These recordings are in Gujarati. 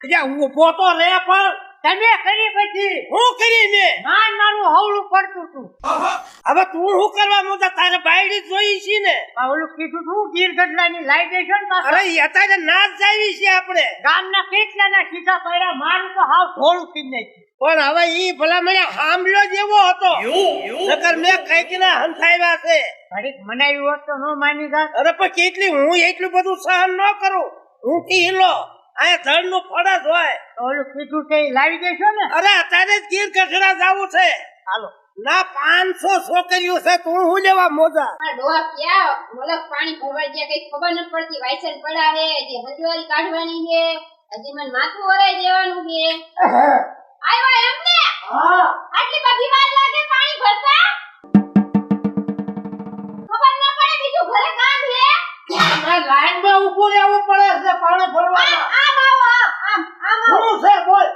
અલ્યા હું પોતો રે પણ તમે કરી પછી હું કરી મે મારું હવળું પડતું તું. હવે તું શું કરવા મોટા તારે બાયડી જોઈ છે ને આ ઓલું કીધું તું ગીર ગઢડાની લાઈ દેશો ને પાછા. અરે અત્યારે નાચ જાવી છે આપણે ગામના કેટલાના સીધા પડ્યા મારું તો હાવ થોડું થી નાખ્યું. પણ હવે ઈ ભલા મને હામલો જેવો હતો નકર મેં કઈક ના હંથાવ્યા છે ઘડીક મનાવ્યું હોત તો ન માની જાત. અરે પણ કેટલી હું એટલું બધું સહન ન કરું હું થી હિલો આ ધડ નું ફળસ હોય તો ઓલું કીધું તે લાવી દેશો ને. અરે અત્યારે જ ગીર ગઢડા જાવું છે હાલો ના 500 છોકરીઓ છે તું હું લેવા મોજા આ ડોહા ક્યાં મોલક પાણી ભરવા ગયા કઈ ખબર ન પડતી વાયસન પડા હે જે હંજવારી કાઢવાની છે હજી મને માથું ઓરાઈ દેવાનું છે આવ્યા એમને હા આટલી બધી વાર લાગે પાણી ભરતા ખબર ન પડે બીજું ઘરે કામ છે આ લાઈન માં ઉભો રહેવું પડે છે પાણી ભરવામાં આમ આવો આમ આવો શું છે બોલ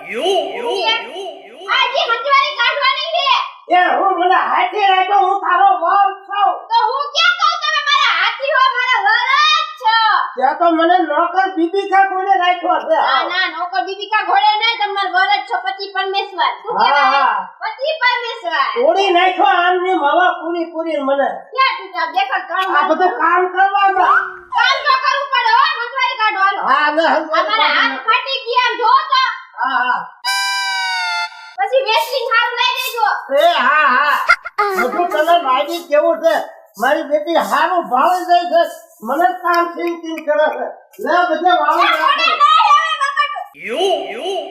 આ જે હંજવારી કાઢવાની છે એ હું મને હાથે રાખ્યો હું તારો વર છું તો હું ક્યાં કહું તમે મારા હાથી હો મારા વરજ છો ત્યાં તો મને નોકર દીપિકા કોને રાખ્યો છે ના ના નોકર દીપિકા ઘોડે નહીં તમાર વરજ છો પતિ પરમેશ્વર શું હા, કહેવાય હા. પતિ પરમેશ્વર તોડી નાખ્યો આમની માવા પૂરી મને ક્યાં તું દેખો કામ આ બધું કામ કરવામાં કામ તો કરવું પડે હો મજવારી કાઢો હાલો હા ને અમારા હાથ ફાટી ગયા આમ જો તો હા પછી વેસ્ટિંગ હારું લઈ દેજો એ હા બધું તને લાગી કેવું છે મારી બેટી હારું ભાળી જાય છે મને કામ ચિંતિત કરે છે લે બધે વાળો એ ઘોડે નહીં હવે બાપા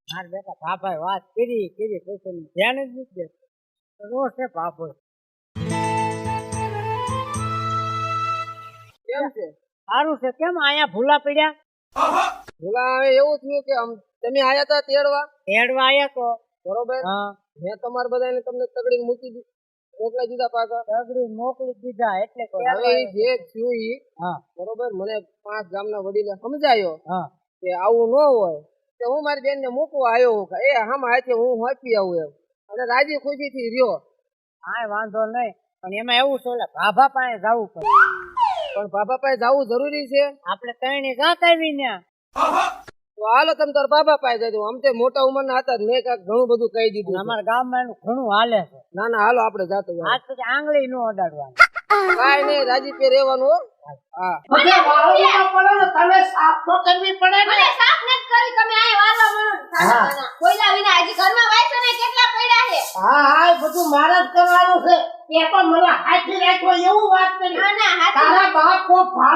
માર બેટા બાપાએ વાત કરી કોઈ ધ્યાન જ નથી દેતું. રોજ છે બાપો. કેમ છે સારું છે કેમ આયા ભૂલા પડ્યા ભૂલા હવે એવું થયું કે તમે આયા હતા તેડવા તેડવા આયા તો બરોબર હા મેં તમારા બધાને તમને તગડી મૂકી દીધી મોકલા દીધા પાછા સગડી મોકલી દીધા એટલે કોઈ હવે ઈ જે થયું ઈ હા બરોબર મને 5 ગામના વડીલે સમજાયો હા કે આવું ન હોય કે હું મારી બેન ને મૂકવા આવ્યો હું એ હમ હાથે હું હોપી આવું એમ અને રાજી ખુશી થી રહ્યો હા વાંધો નહીં પણ એમાં એવું છે ઓલા ભાભા પાસે જવું પડે પણ બાબા પાસે જવું જરૂરી છે આપણે ત્રણે જાત આવી ને તો હાલો તમે તાર બાબા પાસે જજો આમ તે મોટા ઉંમરના હતા મેં કાંઈક ઘણું બધું કહી દીધું છે. અમારા ગામમાં એનું ઘણું હાલે છે ના ના હાલો આપણે જાતો આજ પછી આંગળી નો અડાડવાની કાંઈ નહીં રાજી પે રહેવાનું હો. હા બધે વાળવા પડે ને તને સાફ તો કરવી પડે ને મને સાફ નથી કરી તમે આય વારવા મનો સાના કોઈલા વિના હજી ઘરમાં વાયસો ને કેટલા પડ્યા છે હા એ બધું મારે જ કરવાનું છે એ તો મને હાથી રાખ્યો એવું વાત કરી ના ના હાથી તારા બાપ કો